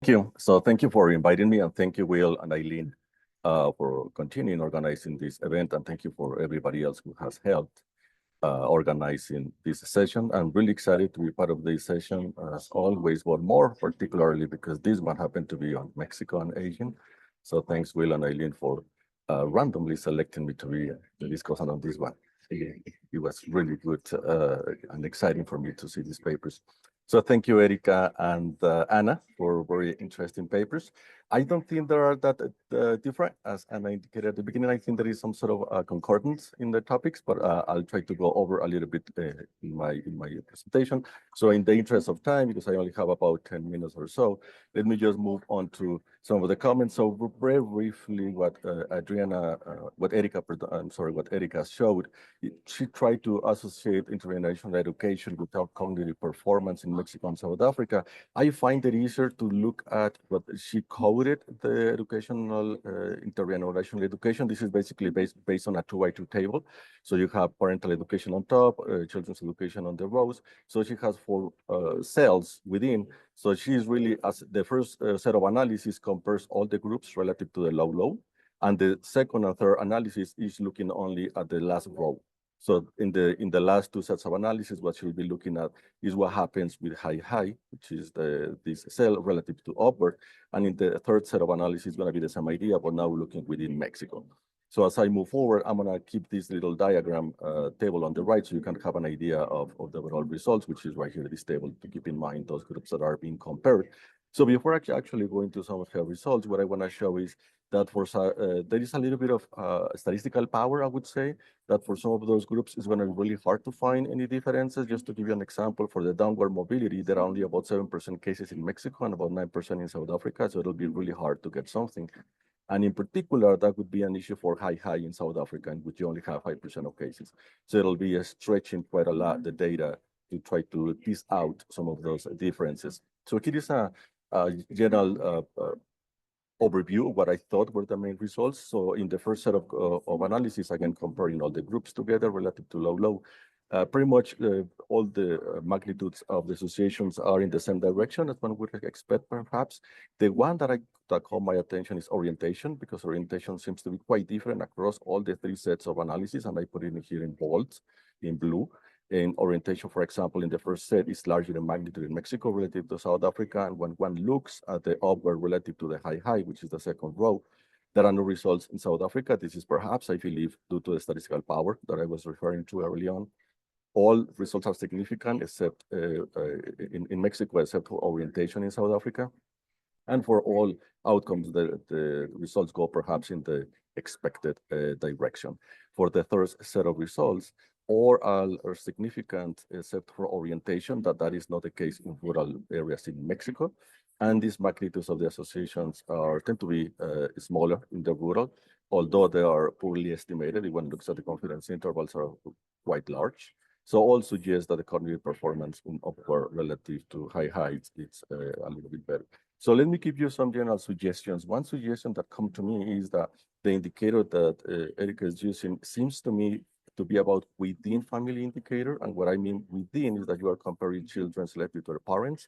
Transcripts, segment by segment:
you. So thank you for inviting me, and thank you, Will and Eileen, for continuing organizing this event, and thank you for everybody else who has helped organizing this session. I'm really excited to be part of this session, as always, but more particularly because this one happened to be on Mexico and Asian. So thanks, Will and Eileen, for randomly selecting me to be the discussant on this one. It was really good and exciting for me to see these papers. So thank you, Erika and Anna, for very interesting papers. I don't think they are that different. As Anna indicated at the beginning, I think there is some sort of concordance in the topics, but I'll try to go over a little bit in my presentation. So in the interest of time, because I only have about 10 minutes or so, let me just move on to some of the comments. So very briefly, what what Erika showed, she tried to associate intergenerational education with cognitive performance in Mexico and South Africa. I find it easier to look at what she coded the educational intergenerational education. This is basically based on a 2x2 table. So you have parental education on top, children's education on the rows. So she has four cells within. So she is really, as the first set of analysis compares all the groups relative to the low. And the second and third analysis is looking only at the last row. So in the last two sets of analysis, what you'll be looking at is what happens with high, which is this cell relative to upward. And in the third set of analysis, it's going to be the same idea, but now we're looking within Mexico. So as I move forward, I'm going to keep this little diagram table on the right so you can have an idea of the overall results, which is right here, this table, to keep in mind those groups that are being compared. So before actually going to some of her results, what I want to show is that there is a little bit of statistical power, I would say, that for some of those groups it's going to be really hard to find any differences. Just to give you an example, for the downward mobility, there are only about 7% cases in Mexico and about 9% in South Africa, so it'll be really hard to get something. And in particular, that would be an issue for high in South Africa, in which you only have 5% of cases. So it'll be stretching quite a lot the data to try to tease out some of those differences. So here is a general overview of what I thought were the main results. So in the first set of analysis, again, comparing all the groups together relative to low, pretty much all the magnitudes of the associations are in the same direction as one would expect, perhaps. The one that caught my attention is orientation, because orientation seems to be quite different across all the three sets of analysis, and I put it in here in bold, in blue. In orientation, for example, in the first set is larger in magnitude in Mexico relative to South Africa. And when one looks at the upward relative to the high, which is the second row, there are no results in South Africa. This is perhaps, I believe, due to the statistical power that I was referring to early on. All results are significant except in Mexico, except for orientation in South Africa. And for all outcomes, the results go perhaps in the expected direction. For the third set of results, all are significant except for orientation, that is not the case in rural areas in Mexico. And these magnitudes of the associations tend to be smaller in the rural, although they are poorly estimated. If one looks at the confidence intervals are quite large. So all suggests that the cognitive performance in upward relative to high, it's a little bit better. So let me give you some general suggestions. One suggestion that come to me is that the indicator that Erika is using seems to me to be about within family indicator. And what I mean within is that you are comparing children selected to their parents.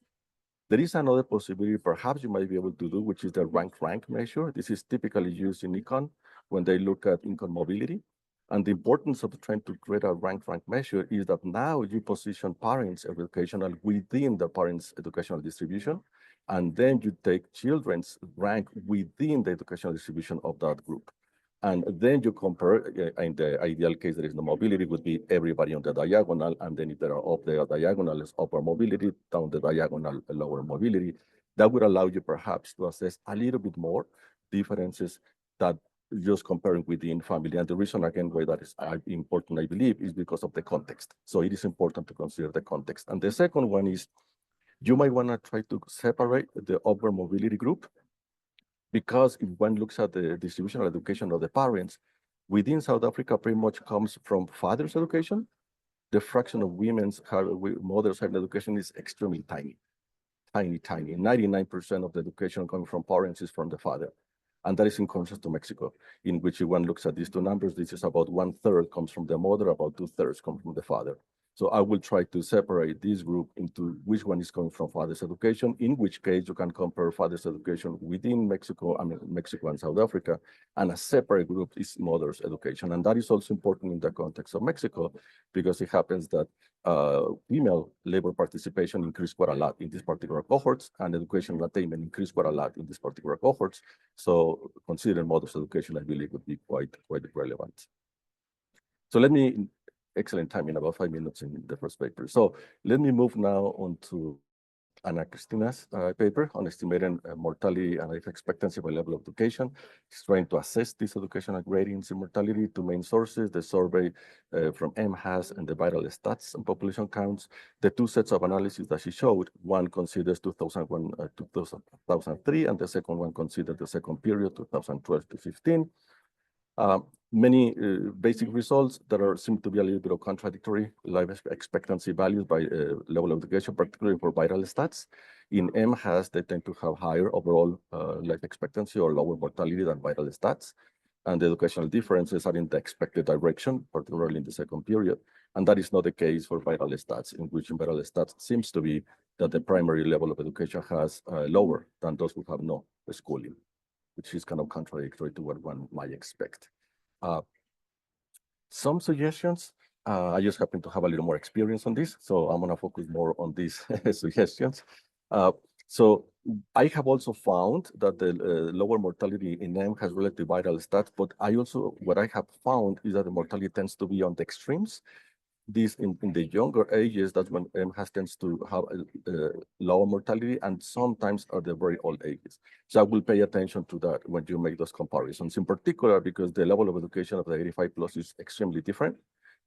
There is another possibility perhaps you might be able to do, which is the rank measure. This is typically used in econ when they look at income mobility. And the importance of trying to create a rank measure is that now you position parents educational within the parents' educational distribution, and then you take children's rank within the educational distribution of that group. And then you compare, in the ideal case, there is no mobility, would be everybody on the diagonal, and then if there are up the diagonal is upper mobility, down the diagonal, lower mobility. That would allow you perhaps to assess a little bit more differences that just comparing within family. And the reason, again, why that is important, I believe, is because of the context. So it is important to consider the context. And the second one is, you might want to try to separate the upward mobility group, because if one looks at the distributional education of the parents, within South Africa pretty much comes from father's education. The fraction of mothers having education is extremely tiny. 99% of the education coming from parents is from the father. And that is in contrast to Mexico, in which if one looks at these two numbers, this is about 1/3 comes from the mother, about 2/3 come from the father. So I will try to separate this group into which one is coming from father's education, in which case you can compare father's education within Mexico, Mexico and South Africa, and a separate group is mother's education. And that is also important in the context of Mexico, because it happens that female labor participation increased quite a lot in these particular cohorts, and education attainment increased quite a lot in these particular cohorts. So considering mother's education, I believe, would be quite relevant. So let me, excellent timing, about 5 minutes in the first paper. So let me move now on to Ana Cristina's paper on estimating mortality and life expectancy by level of education. She's trying to assess these educational gradients in mortality. Two main sources, the survey from MHAS and the vital stats and population counts. The two sets of analysis that she showed, one considers 2001 to 2003, and the second one considers the second period, 2012 to 15. Many basic results that seem to be a little bit of contradictory life expectancy values by level of education, particularly for vital stats. In MHAS, they tend to have higher overall life expectancy or lower mortality than vital stats. And the educational differences are in the expected direction, particularly in the second period. And that is not the case for vital stats, in which in vital stats seems to be that the primary level of education has lower than those who have no schooling, which is kind of contradictory to what one might expect. Some suggestions, I just happen to have a little more experience on this, so I'm gonna focus more on these suggestions. So I have also found that the lower mortality in M has relative vital stats, but what I have found is that the mortality tends to be on the extremes. This in the younger ages, that's when MHAS tends to have lower mortality, and sometimes at the very old ages. So I will pay attention to that when you make those comparisons, in particular because the level of education of the 85 plus is extremely different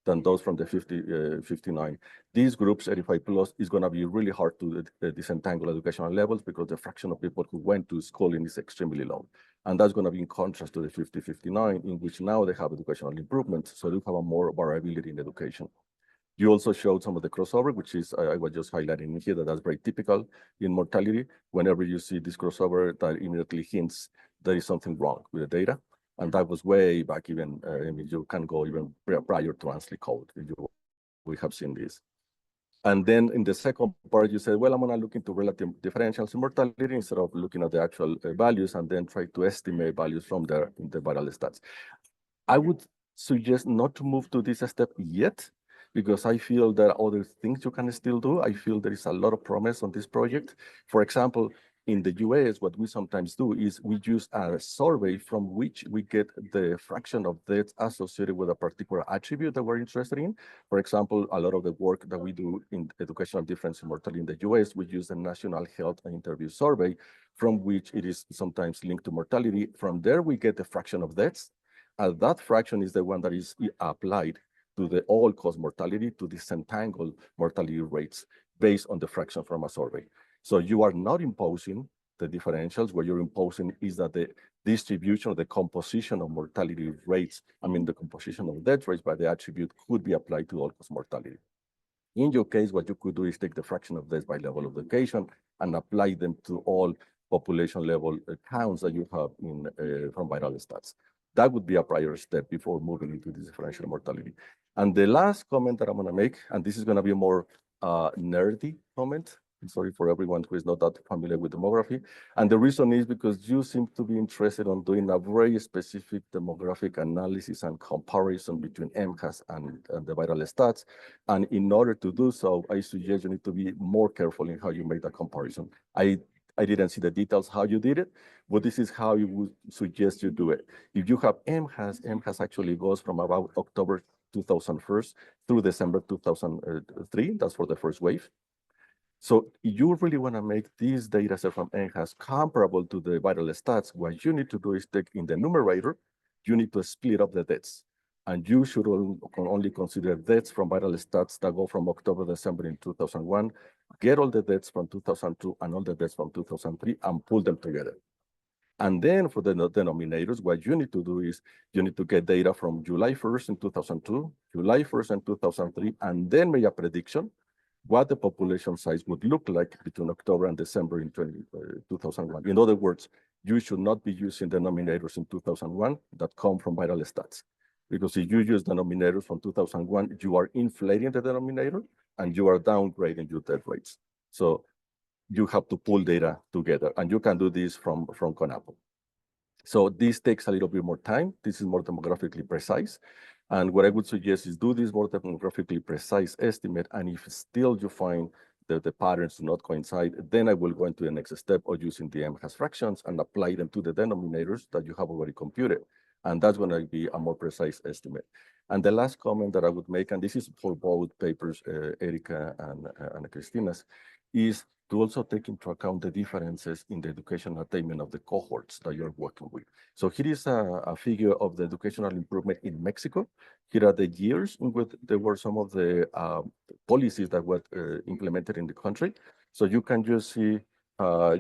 than those from the 59. These groups, 85 plus, is going to be really hard to disentangle educational levels because the fraction of people who went to schooling is extremely low. And that's going to be in contrast to the 50-59, in which now they have educational improvements, so they have a more variability in education. You also showed some of the crossover, which is, I was just highlighting here, that's very typical in mortality. Whenever you see this crossover, that immediately hints there is something wrong with the data. And that was way back even, I mean, you can go even prior to Ansley Code. We have seen this. And then in the second part, you said, well, I'm going to look into relative differentials in mortality instead of looking at the actual values and then try to estimate values from there in the viral stats. I would suggest not to move to this step yet, because I feel there are other things you can still do. I feel there is a lot of promise on this project. For example, in the US, what we sometimes do is we use a survey from which we get the fraction of deaths associated with a particular attribute that we're interested in. For example, a lot of the work that we do in educational difference in mortality in the US, we use the National Health and Interview Survey, from which it is sometimes linked to mortality. From there, we get the fraction of deaths. And that fraction is the one that is applied to the all-cause mortality to disentangle mortality rates based on the fraction from a survey. So you are not imposing the differentials. What you're imposing is that the distribution or the composition of mortality rates, the composition of death rates by the attribute could be applied to all-cause mortality. In your case, what you could do is take the fraction of deaths by level of education and apply them to all population level counts that you have in from viral stats. That would be a prior step before moving into this differential mortality. And the last comment that I'm going to make, and this is going to be a more nerdy comment. I'm sorry for everyone who is not that familiar with demography. And the reason is because you seem to be interested in doing a very specific demographic analysis and comparison between MHAS and the viral stats. And in order to do so, I suggest you need to be more careful in how you make that comparison. I didn't see the details how you did it, but this is how you would suggest you do it. If you have MHAS actually goes from about October 2001 through December 2003. That's for the first wave. So you really want to make this data set from MHAS comparable to the viral stats. What you need to do is take in the numerator, you need to split up the deaths. And you should only consider deaths from viral stats that go from October, December in 2001, get all the deaths from 2002 and all the deaths from 2003 and pull them together. And then for the denominators, what you need to do is you need to get data from July 1st in 2002, July 1st in 2003, and then make a prediction what the population size would look like between October and December in 2001. In other words, you should not be using denominators in 2001 that come from viral stats. Because if you use denominators from 2001, you are inflating the denominator and you are downgrading your death rates. So you have to pull data together, and you can do this from CONAPO. So this takes a little bit more time. This is more demographically precise. And what I would suggest is do this more demographically precise estimate. And if still you find that the patterns do not coincide, then I will go into the next step of using the M-has fractions and apply them to the denominators that you have already computed. And that's going to be a more precise estimate. And the last comment that I would make, and this is for both papers, Erica and Christina's, is to also take into account the differences in the educational attainment of the cohorts that you're working with. So here is a figure of the educational improvement in Mexico. Here are the years in which there were some of the policies that were implemented in the country. So you can just see how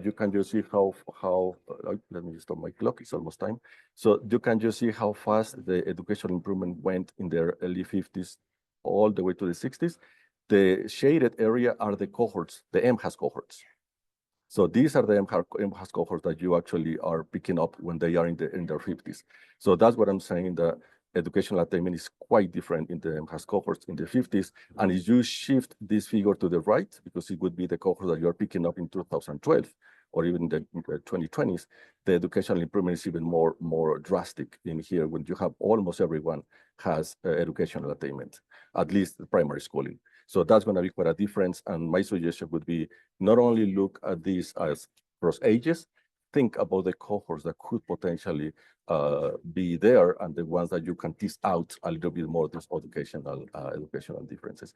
let me stop my clock, it's almost time. So you can just see how fast the educational improvement went in the early 50s all the way to the 60s. The shaded area are the cohorts, the M-has cohorts. So these are the M-has cohorts that you actually are picking up when they are in their 50s. So that's what I'm saying, the educational attainment is quite different in the M-has cohorts in the 50s. And if you shift this figure to the right, because it would be the cohort that you're picking up in 2012, or even in the 2020s, the educational improvement is even more drastic in here when you have almost everyone has educational attainment, at least primary schooling. So that's going to be quite a difference. And my suggestion would be not only look at these as cross ages, think about the cohorts that could potentially be there and the ones that you can tease out a little bit more those educational differences.